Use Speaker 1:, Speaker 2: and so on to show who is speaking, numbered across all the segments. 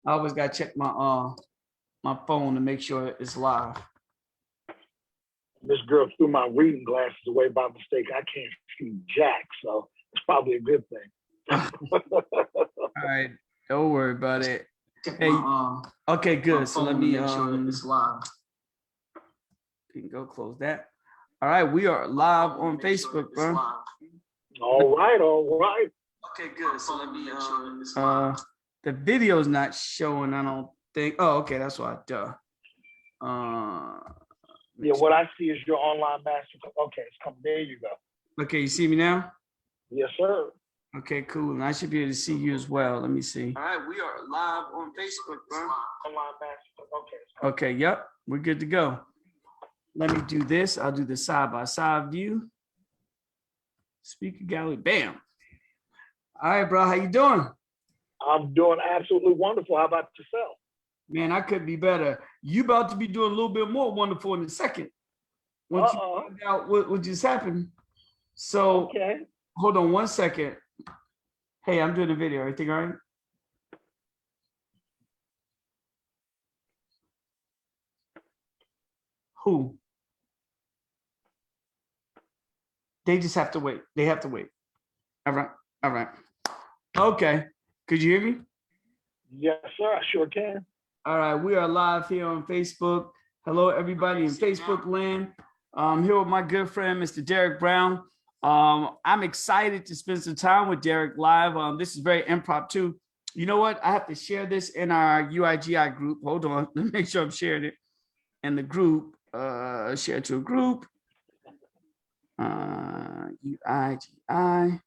Speaker 1: I always gotta check my phone to make sure it's live.
Speaker 2: This girl threw my reading glasses away by mistake. I can't see jack, so it's probably a good thing.
Speaker 1: All right, don't worry about it. Hey, okay, good. So let me make sure it's live. You can go close that. All right, we are live on Facebook, bro.
Speaker 2: All right.
Speaker 1: Okay, good. So let me make sure it's live. The video's not showing, I don't think. Oh, okay, that's why. Duh.
Speaker 2: Yeah, what I see is your online master. Okay, it's coming. There you go.
Speaker 1: Okay, you see me now?
Speaker 2: Yes, sir.
Speaker 1: Okay, cool. And I should be able to see you as well. Let me see. All right, we are live on Facebook, bro.
Speaker 2: Online master.
Speaker 1: Okay, yep, we're good to go. Let me do this. I'll do the side-by-side view. Speaker gallery, bam. All right, bro, how you doing?
Speaker 2: I'm doing absolutely wonderful. How about yourself?
Speaker 1: Man, I could be better. You about to be doing a little bit more wonderful in a second. Once you find out what just happened. So,
Speaker 2: okay.
Speaker 1: Hold on 1 second. Hey, I'm doing a video. Everything all right? Who? They just have to wait. They have to wait. All right. All right. Okay. Could you hear me?
Speaker 2: Yes, sir. I sure can.
Speaker 1: All right. We are live here on Facebook. Hello, everybody in Facebook land. I'm here with my good friend, Mr. Derek Brown. I'm excited to spend some time with Derek live. This is very impromptu. You know what? I have to share this in our UIGI group. Hold on. Let me make sure I'm sharing it in the group. Share to a group. UIGI.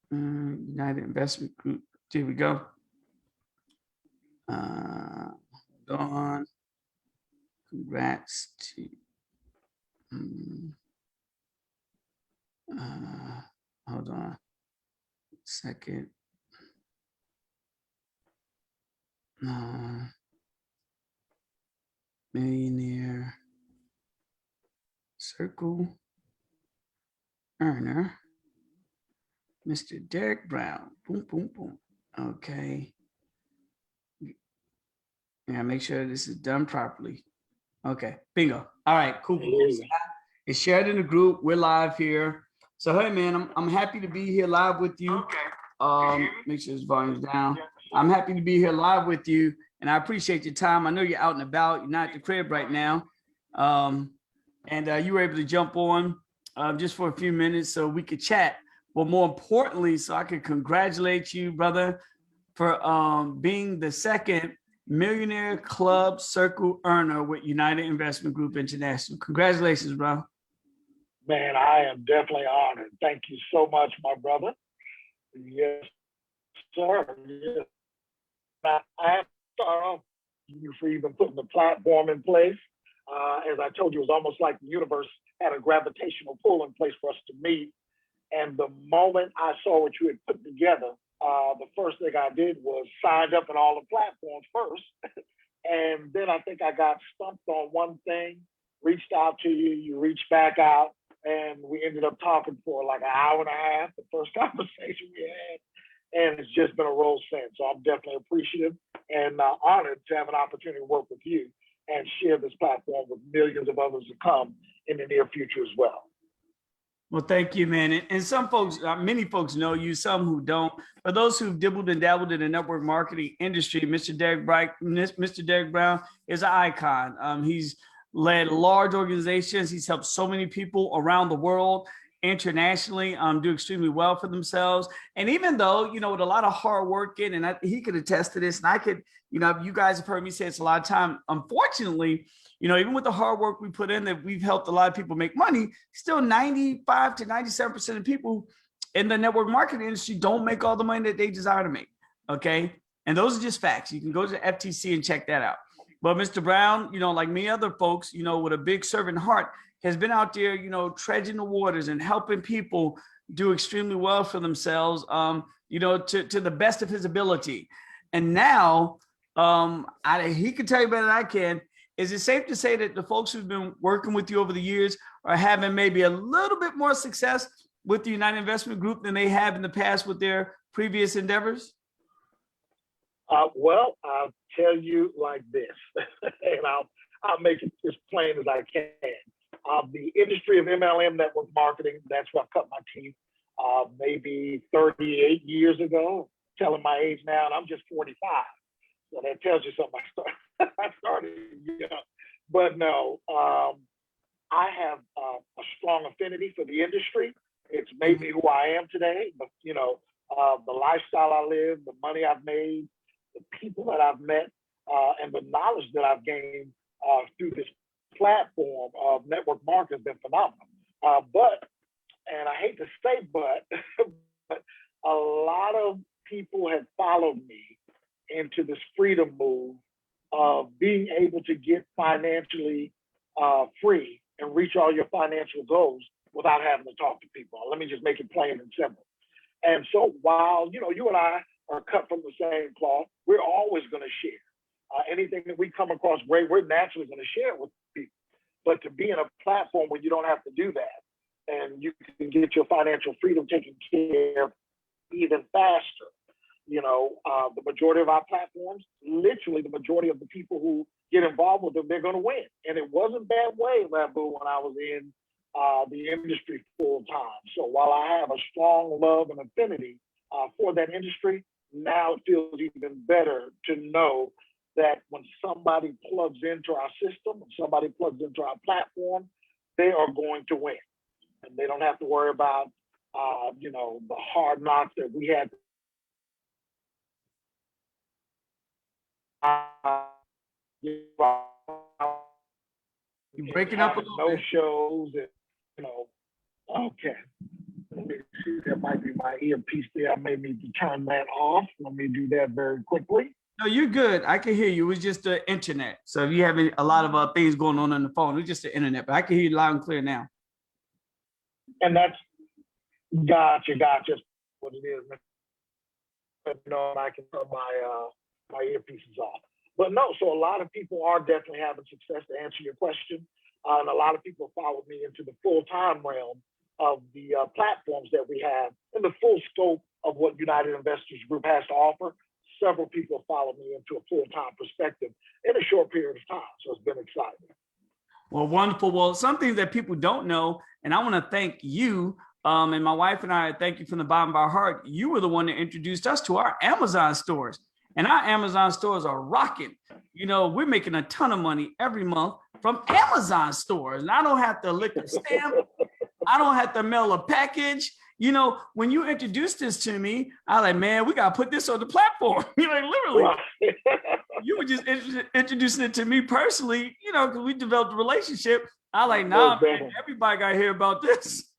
Speaker 1: United Investment Group. Here we go. Hold on. Congrats to. Hold on a second. Millionaire Circle earner, Mr. Derek Brown. Boom, boom, boom. Okay. Yeah, make sure this is done properly. Okay, bingo. All right, cool. It's shared in the group. We're live here. So hey man, I'm happy to be here live with you. Okay. Make sure this volume's down. I'm happy to be here live with you, and I appreciate your time. I know you're out and about. You're not at the crib right now, and you were able to jump on just for a few minutes so we could chat. But more importantly, so I could congratulate you, brother, for being the second Millionaire Club Circle earner with United Investment Group International. Congratulations, bro.
Speaker 2: Man, I am definitely honored. Thank you so much, my brother. Yes, sir. Yes. I have to start off you for even putting the platform in place. As I told you, it was almost like the universe had a gravitational pull in place for us to meet. And the moment I saw what you had put together, the first thing I did was signed up on all the platforms first. And then I think I got stumped on one thing, reached out to you, you reached back out, and we ended up talking for like an hour and a half, the first conversation we had. And it's just been a roll since. So I'm definitely appreciative and honored to have an opportunity to work with you and share this platform with millions of others to come in the near future as well.
Speaker 1: Well, thank you, man. And some folks, many folks know you, some who don't. For those who've dibbled and dabbled in the network marketing industry, Mr. Derek Brown is an icon. He's led large organizations. He's helped so many people around the world, internationally, do extremely well for themselves. And even though, you know, with a lot of hard work in, and he could attest to this, and I could, you know, you guys have heard me say it's a lot of time. Unfortunately, you know, even with the hard work we put in, that we've helped a lot of people make money, still 95 to 97% of people in the network marketing industry don't make all the money that they desire to make. Okay. And those are just facts. You can go to the FTC and check that out. But Mr. Brown, you know, like many other folks, you know, with a big servant heart, has been out there, you know, treading the waters and helping people do extremely well for themselves, you know, to the best of his ability. And now, he can tell you better than I can. Is it safe to say that the folks who've been working with you over the years are having maybe a little bit more success with the United Investment Group than they have in the past with their previous endeavors?
Speaker 2: Well, I'll tell you like this, and I'll make it as plain as I can. The industry of MLM network marketing, that's where I cut my teeth maybe 38 years ago. Telling my age now, and I'm just 45. So that tells you something. I started young. But no, I have a strong affinity for the industry. It's made me who I am today. But, the lifestyle I live, the money I've made, the people that I've met, and the knowledge that I've gained through this platform of network marketing has been phenomenal. And I hate to say but, but a lot of people have followed me into this freedom move of being able to get financially free and reach all your financial goals without having to talk to people. Let me just make it plain and simple. And so while, you and I are cut from the same cloth, we're always going to share. Anything that we come across great, we're naturally going to share it with people. But to be in a platform where you don't have to do that and you can get your financial freedom taken care of even faster. The majority of our platforms, literally the majority of the people who get involved with them, they're going to win. And it wasn't that way, Rabu, when I was in the industry full time. So while I have a strong love and affinity for that industry, now it feels even better to know that when somebody plugs into our system, when somebody plugs into our platform, they are going to win. And they don't have to worry about, the hard knocks that we had.
Speaker 1: You're breaking up a little
Speaker 2: no
Speaker 1: bit.
Speaker 2: shows, and okay. Let me see, that might be my earpiece there. I may need to turn that off. Let me do that very quickly.
Speaker 1: No, you're good. I can hear you. It was just the internet. So if you have a lot of things going on the phone, it was just the internet. But I can hear you loud and clear now.
Speaker 2: And that's gotcha. What it is. But no, I can turn my earpieces off. But no, so a lot of people are definitely having success, to answer your question. And a lot of people followed me into the full-time realm of the platforms that we have and the full scope of what United Investors Group has to offer. Several people followed me into a full-time perspective in a short period of time. So it's been exciting.
Speaker 1: Well, wonderful. Well, something that people don't know, and I want to thank you, and my wife and I thank you from the bottom of our heart. You were the one that introduced us to our Amazon stores. And our Amazon stores are rocking. We're making a ton of money every month from Amazon stores. And I don't have to lick a stamp. I don't have to mail a package. When you introduced this to me, I was like, man, we got to put this on the platform. Literally. You were just introducing it to me personally, because we developed a relationship. I was like, nah, man, everybody got to hear about this.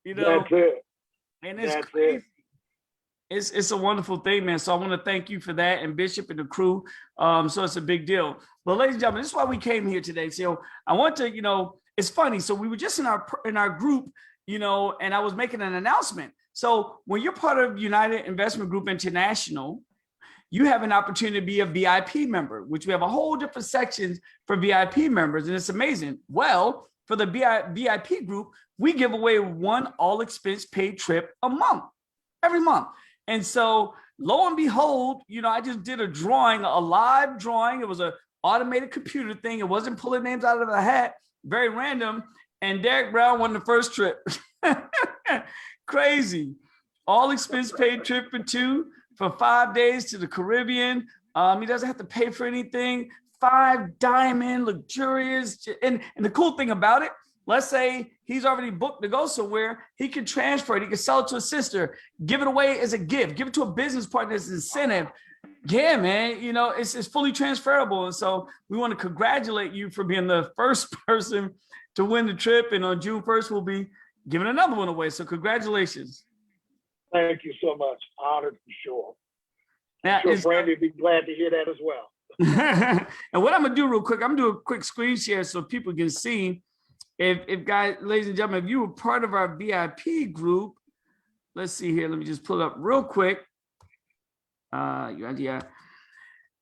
Speaker 2: That's it.
Speaker 1: And it's crazy. It's a wonderful thing, man. So I want to thank you for that, and Bishop and the crew. So it's a big deal. But ladies and gentlemen, this is why we came here today. So I want to, it's funny. So we were just in our group, and I was making an announcement. So when you're part of United Investment Group International, you have an opportunity to be a VIP member, which we have a whole different sections for VIP members, and it's amazing. Well, for the VIP group, we give away one all expense paid trip a month, every month. And so lo and behold, I just did a live drawing. It was an automated computer thing. It wasn't pulling names out of a hat, very random. And Derek Brown won the first trip. Crazy. All expense paid trip for 2 for 5 days to the Caribbean. He doesn't have to pay for anything. 5 diamond, luxurious. And the cool thing about it, let's say he's already booked to go somewhere. He can transfer it. He can sell it to a sister, give it away as a gift, give it to a business partner as an incentive. Yeah, man, it's fully transferable. And so we want to congratulate you for being the first person to win the trip. And on June 1st, we'll be giving another one away. So congratulations.
Speaker 2: Thank you so much. Honored for sure.
Speaker 1: Now,
Speaker 2: I'm sure Brandy would be glad to hear that as well.
Speaker 1: And what I'm going to do real quick, I'm going to do a quick screen share so people can see. If guys, ladies and gentlemen, if you were part of our VIP group, let's see here. Let me just pull it up real quick. Yeah.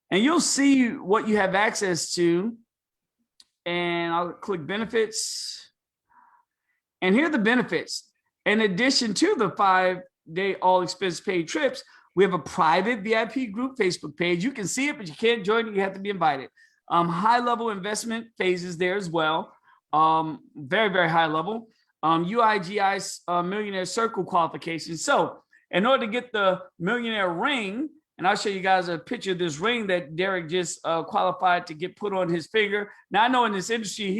Speaker 1: And you'll see what you have access to. And I'll click benefits. And here are the benefits. In addition to the 5-day all expense paid trips, We have a private VIP group Facebook page. You can see it, but you can't join it. You have to be invited. High level investment phases there as well. Very, very high level. UIGI Millionaire Circle qualifications. So in order to get the millionaire ring, and I'll show you guys a picture of this ring that Derek just qualified to get put on his finger. Now I know in this industry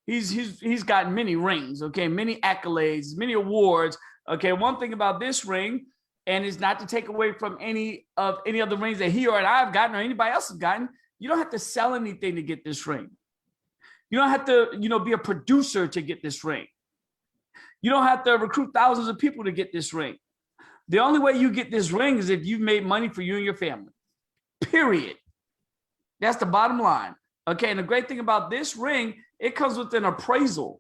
Speaker 1: he's gotten many rings, okay, many accolades, many awards. Okay, one thing about this ring, and it's not to take away from any of the rings that he or I've gotten or anybody else has gotten. You don't have to sell anything to get this ring. You don't have to, be a producer to get this ring. You don't have to recruit thousands of people to get this ring. The only way you get this ring is if you've made money for you and your family. Period. That's the bottom line. Okay, and the great thing about this ring, it comes with an appraisal.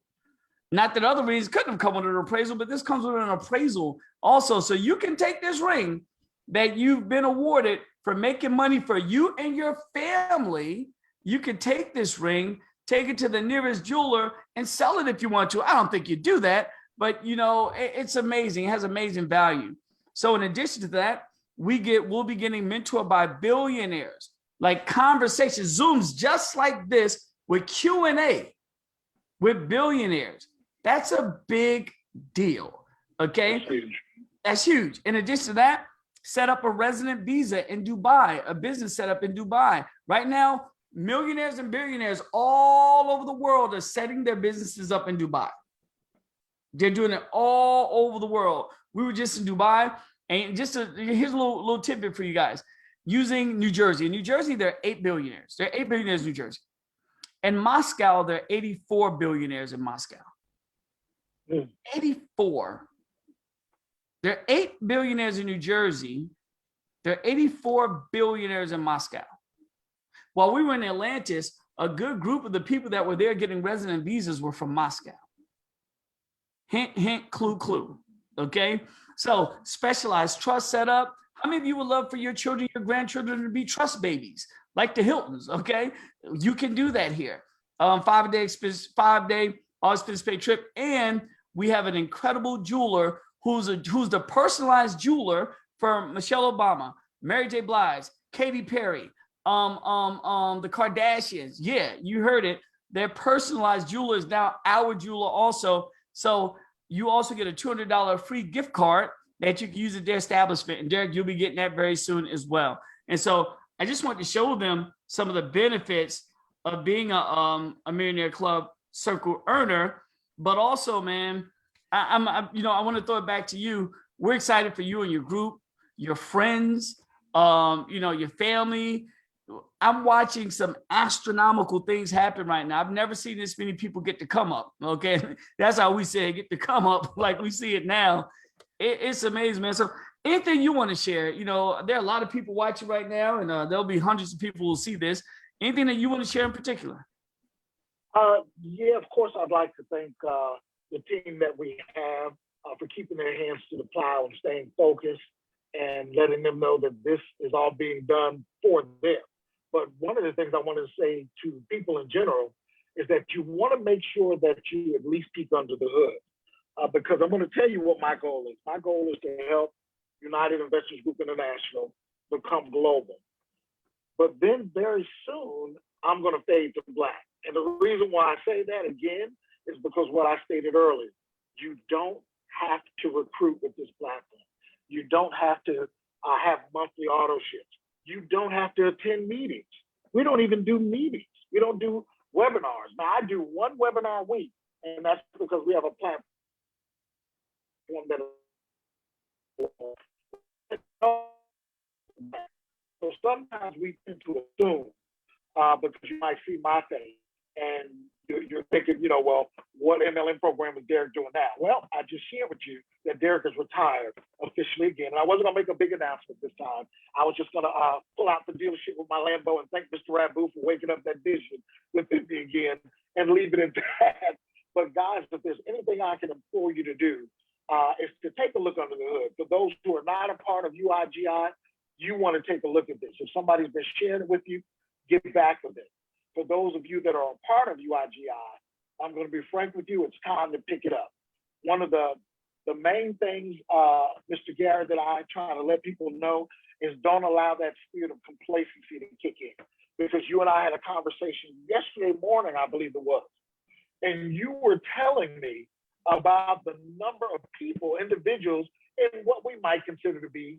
Speaker 1: Not that other rings couldn't have come with an appraisal, but this comes with an appraisal also. So you can take this ring that you've been awarded for making money for you and your family. You can take this ring, take it to the nearest jeweler and sell it if you want to. I don't think you do that, but it's amazing. It has amazing value. So in addition to that, we'll be getting mentored by billionaires, like conversations, Zooms just like this with Q&A with billionaires. That's a big deal, okay?
Speaker 2: That's huge.
Speaker 1: That's huge. In addition to that, set up a resident visa in Dubai, a business setup in Dubai. Right now, millionaires and billionaires all over the world are setting their businesses up in Dubai. They're doing it all over the world. We were just in Dubai, and here's a little tidbit for you guys. Using New Jersey. In New Jersey, there are 8 billionaires. There are 8 billionaires in New Jersey. In Moscow, there are 84 billionaires in Moscow. 84. There are 8 billionaires in New Jersey. There are 84 billionaires in Moscow. While we were in Atlantis, a good group of the people that were there getting resident visas were from Moscow. Hint, hint, clue, clue. Okay? So specialized trust setup. How many of you would love for your children, your grandchildren to be trust babies, like the Hiltons? Okay? You can do that here. 5-day all expense paid trip. And we have an incredible jeweler who's the personalized jeweler for Michelle Obama, Mary J. Blige, Katy Perry, the Kardashians. Yeah, you heard it. Their personalized jeweler is now our jeweler also. So you also get a $200 free gift card that you can use at their establishment. And Derek, you'll be getting that very soon as well. And so I just want to show them some of the benefits of being a Millionaire Club Circle earner. But also, man, I want to throw it back to you. We're excited for you and your group, your friends, your family. I'm watching some astronomical things happen right now. I've never seen this many people get to come up. Okay, that's how we say it, get to come up like we see it now. It's amazing, man. So anything you want to share? There are a lot of people watching right now, and there'll be hundreds of people who will see this. Anything that you want to share in particular?
Speaker 2: Yeah, of course, I'd like to thank the team that we have for keeping their hands to the plow and staying focused and letting them know that this is all being done for them. But one of the things I want to say to people in general is that you want to make sure that you at least peek under the hood. Because I'm going to tell you what my goal is. My goal is to help United Investors Group International become global. But then very soon, I'm going to fade to black. And the reason why I say that again is because what I stated earlier, you don't have to recruit with this platform. You don't have to have monthly auto ships. You don't have to attend meetings. We don't even do meetings. We don't do webinars. Now, I do one webinar a week, and that's because we have a platform that so sometimes we tend to assume because you might see my face and you're thinking, well, what MLM program is Derek doing now? Well, I just shared with you that Derek is retired officially again. And I wasn't going to make a big announcement this time. I was just going to pull out the dealership with my Lambo and thank Mr. Rabu for waking up that vision within me again and leave it at that. But guys, if there's anything I can implore you to do, is to take a look under the hood. For those who are not a part of UIGI, you want to take a look at this. If somebody's been sharing it with you, get back with it. For those of you that are a part of UIGI, I'm going to be frank with you, it's time to pick it up. One of the main things, Mr. Gary, that I try to let people know is don't allow that spirit of complacency to kick in. Because you and I had a conversation yesterday morning, I believe it was, and you were telling me about the number of people, individuals, in what we might consider to be,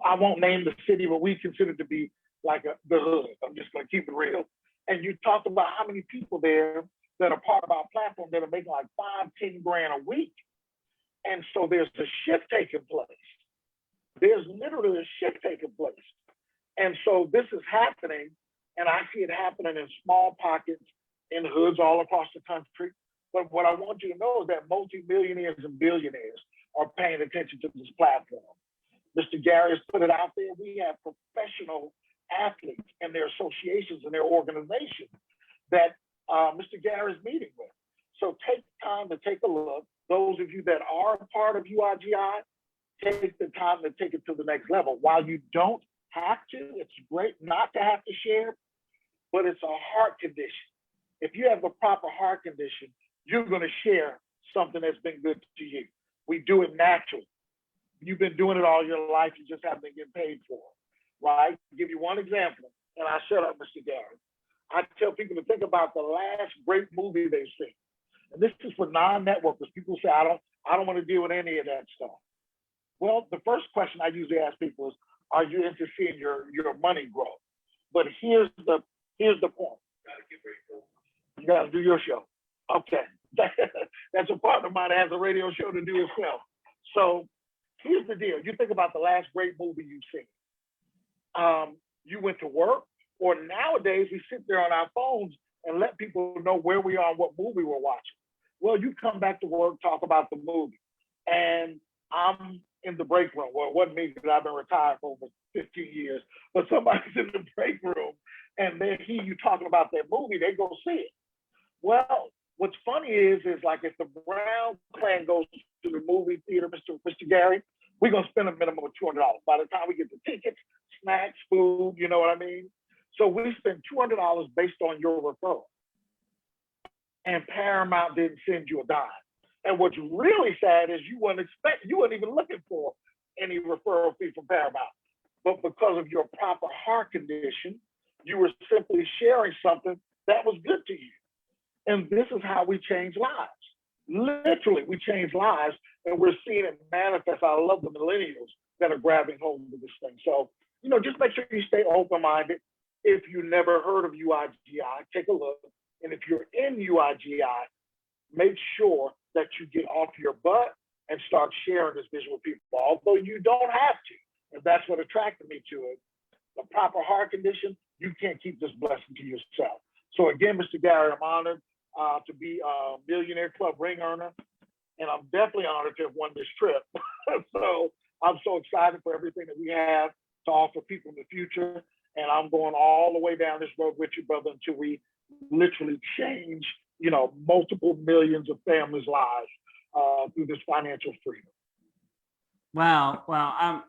Speaker 2: I won't name the city, but we consider to be like the hood. I'm just going to keep it real. And you talked about how many people there that are part of our platform that are making like 5-10 grand a week. And so there's a shift taking place. There's literally a shift taking place. And so this is happening, and I see it happening in small pockets in hoods all across the country. But what I want you to know is that multimillionaires and billionaires are paying attention to this platform. Mr. Gary has put it out there. We have professional athletes and their associations and their organizations that Mr. Gary is meeting with. So take time to take a look. Those of you that are a part of UIGI, take the time to take it to the next level. While you don't have to, it's great not to have to share, but it's a heart condition. If you have the proper heart condition, you're going to share something that's been good to you. We do it naturally. You've been doing it all your life. You just haven't been getting paid for it, right? I'll give you one example, and I shut up, Mr. Gary. I tell people to think about the last great movie they've seen. And this is for non-networkers. People say, I don't want to deal with any of that stuff. Well, the first question I usually ask people is, are you interested in seeing your money grow? But here's the point. You got to do your show. Okay. That's a partner of mine that has a radio show to do himself. So here's the deal. You think about the last great movie you've seen. You went to work, or nowadays we sit there on our phones and let people know where we are and what movie we're watching. Well, you come back to work, talk about the movie. And I'm in the break room. Well, it wasn't me because I've been retired for over 15 years, but somebody's in the break room and they hear you talking about that movie, they go see it. Well, what's funny is like if the Brown clan goes to the movie theater, Mr. Gary, we're going to spend a minimum of $200. By the time we get the tickets, snacks, food, you know what I mean? So we spend $200 based on your referral. And Paramount didn't send you a dime. And what's really sad is you weren't even looking for any referral fee from Paramount. But because of your proper heart condition, you were simply sharing something that was good to you. And this is how we change lives. Literally, we change lives, and we're seeing it manifest. I love the millennials that are grabbing hold of this thing. So, just make sure you stay open-minded. If you never heard of UIGI, take a look. And if you're in UIGI, make sure that you get off your butt and start sharing this vision with people, although you don't have to. And that's what attracted me to it. The proper heart condition, you can't keep this blessing to yourself. So again, Mr. Gary, I'm honored to be a Millionaire Club ring earner, and I'm definitely honored to have won this trip. So I'm so excited for everything that we have to offer people in the future. And I'm going all the way down this road with you, brother, until we literally change, multiple millions of families' lives through this financial freedom.
Speaker 1: Wow.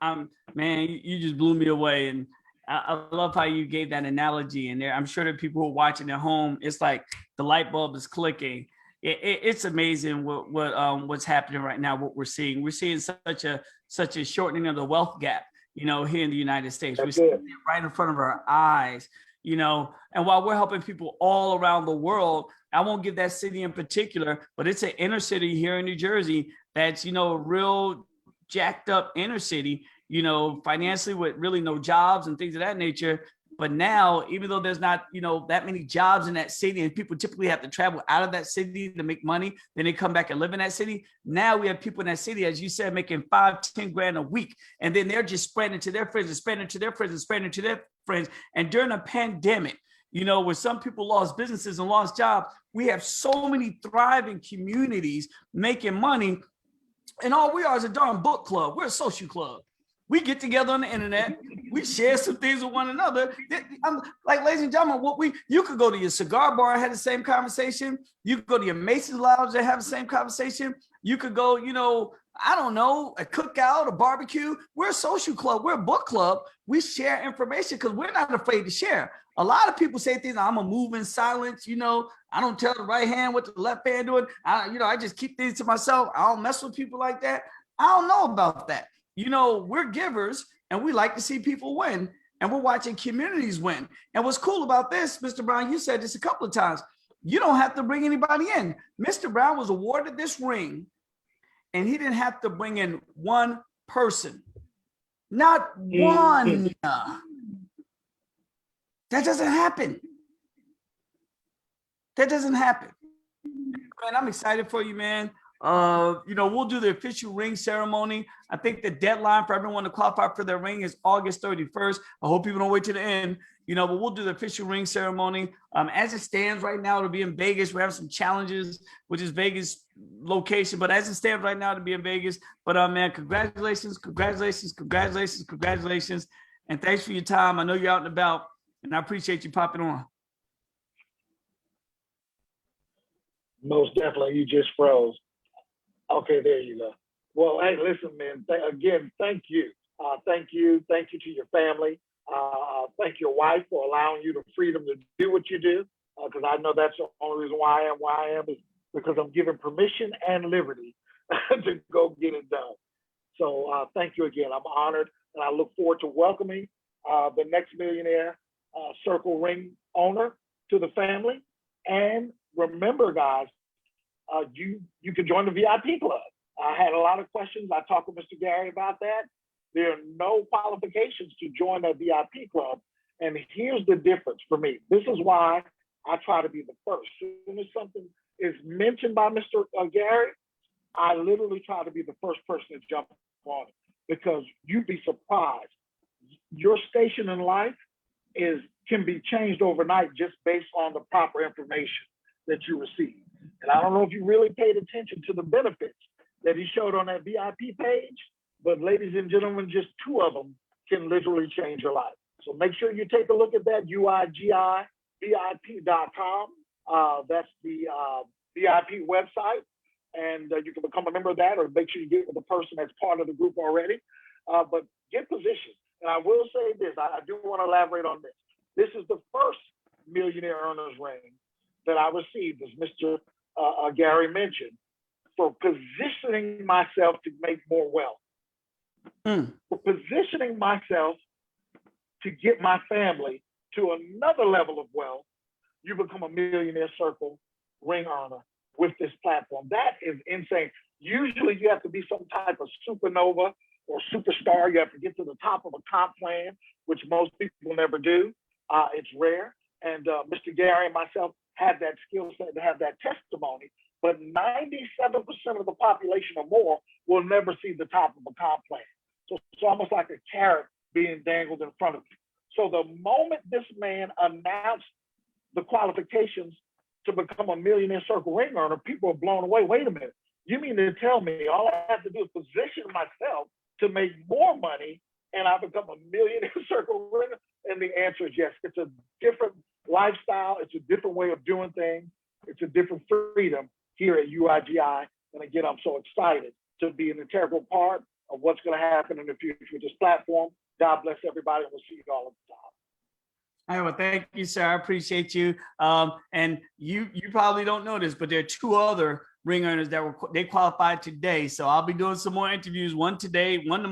Speaker 1: I'm man, you just blew me away. And I love how you gave that analogy in there. I'm sure that people who are watching at home, it's like the light bulb is clicking. It's amazing what's happening right now, what we're seeing. We're seeing such a shortening of the wealth gap, here in the United States. We're seeing it right in front of our eyes, and while we're helping people all around the world, I won't give that city in particular, but it's an inner city here in New Jersey that's, a real jacked up inner city, financially with really no jobs and things of that nature. But now, even though there's not, that many jobs in that city, and people typically have to travel out of that city to make money, then they come back and live in that city. Now we have people in that city, as you said, making 5-10 grand a week. And then they're just spreading it to their friends and spreading it to their friends and spreading it to their friends. And during a pandemic, where some people lost businesses and lost jobs, we have so many thriving communities making money. And all we are is a darn book club. We're a social club. We get together on the internet. We share some things with one another. I'm like, ladies and gentlemen, you could go to your cigar bar and have the same conversation. You could go to your Mason's Lounge and have the same conversation. You could go, I don't know, a cookout, a barbecue. We're a social club. We're a book club. We share information because we're not afraid to share. A lot of people say things, I'm a move in silence. I don't tell the right hand what the left hand doing. I just keep things to myself. I don't mess with people like that. I don't know about that. We're givers, and we like to see people win, and we're watching communities win. And what's cool about this, Mr. Brown, you said this a couple of times, you don't have to bring anybody in. Mr. Brown was awarded this ring, and he didn't have to bring in one person. Not one. That doesn't happen. That doesn't happen. Man, I'm excited for you, man. We'll do the official ring ceremony. I think the deadline for everyone to qualify for their ring is August 31st. I hope people don't wait to the end, but we'll do the official ring ceremony. As it stands right now, it'll be in Vegas. We're having some challenges with this Vegas location, but as it stands right now, to be in Vegas. But man, congratulations. And thanks for your time. I know you're out and about, and I appreciate you popping on.
Speaker 2: Most definitely. You just froze. Okay, there you go. Well, hey, listen, man. Again, thank you. Thank you to your family. Thank your wife for allowing you the freedom to do what you do. Because I know that's the only reason why I am is because I'm given permission and liberty to go get it done. So thank you again. I'm honored, and I look forward to welcoming the next Millionaire Circle ring owner to the family. And remember, guys, you can join the VIP club. I had a lot of questions. I talked with Mr. Gary about that. There are no qualifications to join that VIP club. And here's the difference for me. This is why I try to be the first. As soon as something is mentioned by Mr. Gary, I literally try to be the first person to jump on it, because you'd be surprised. Your station in life can be changed overnight just based on the proper information that you receive. And I don't know if you really paid attention to the benefits that he showed on that VIP page, but ladies and gentlemen, just 2 of them can literally change your life. So make sure you take a look at that, UIGI VIP.com. That's the VIP website, and you can become a member of that, or make sure you get with a person that's part of the group already. But get positioned. And I will say this, I do want to elaborate on this. This is the first Millionaire Earners ring that I received, as Mr. Gary mentioned, for positioning myself to make more wealth. For positioning myself to get my family to another level of wealth. You become a Millionaire Circle ring earner with this platform. That is insane. Usually you have to be some type of supernova or superstar. You have to get to the top of a comp plan, which most people never do. It's rare. And Mr. Gary and myself have that skill set to have that testimony, but 97% of the population or more will never see the top of a comp plan. So it's almost like a carrot being dangled in front of you. So the moment this man announced the qualifications to become a Millionaire Circle ring earner, people are blown away. Wait a minute. You mean to tell me all I have to do is position myself to make more money and I become a Millionaire Circle ring earner? And the answer is yes. It's a different lifestyle. It's a different way of doing things. It's a different freedom here at UIGI. And again, I'm so excited to be an integral part of what's going to happen in the future with this platform. God bless everybody, and we'll see you all at the top.
Speaker 1: All right, well, thank you, sir. I appreciate you. And you probably don't know this, but there are 2 other ring earners that they qualified today. So I'll be doing some more interviews. One today, one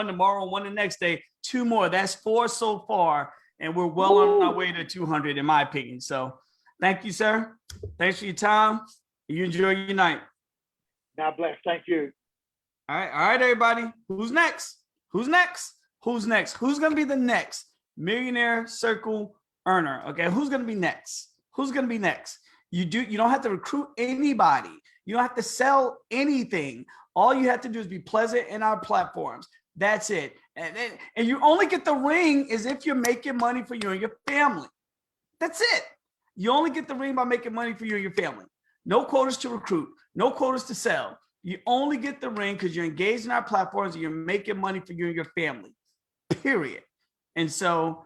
Speaker 1: tomorrow, one the next day. 2 more. That's 4 so far, and we're well on our way to 200, in my opinion. So thank you, sir. Thanks for your time. You enjoy your night.
Speaker 2: God bless. Thank you.
Speaker 1: All right, everybody. Who's next? Who's going to be the next Millionaire Circle earner? Okay, who's going to be next? You don't have to recruit anybody. You don't have to sell anything. All you have to do is be present in our platforms. That's it. And you only get the ring is if you're making money for you and your family. That's it. You only get the ring by making money for you and your family. No quotas to recruit, no quotas to sell. You only get the ring because you're engaged in our platforms and you're making money for you and your family, period. And so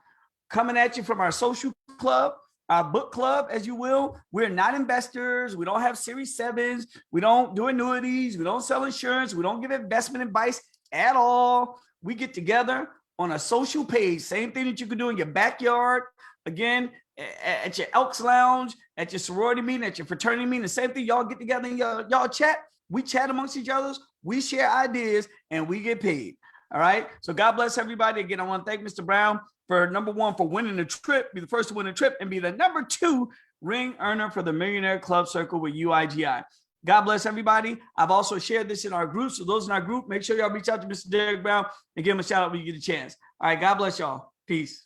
Speaker 1: coming at you from our social club, our book club, as you will, we're not investors. We don't have Series 7s. We don't do annuities. We don't sell insurance. We don't give investment advice at all. We get together on a social page, same thing that you could do in your backyard. Again, at your Elks Lounge, at your sorority meeting, at your fraternity meeting, the same thing. Y'all get together and y'all chat. We chat amongst each other. We share ideas and we get paid. All right. So God bless everybody. Again, I want to thank Mr. Brown for number one, for winning the trip, be the first to win the trip, and be the number 2 ring earner for the Millionaire Club Circle with UIGI. God bless everybody. I've also shared this in our group. So those in our group, make sure y'all reach out to Mr. Derek Brown and give him a shout out when you get a chance. All right. God bless y'all. Peace.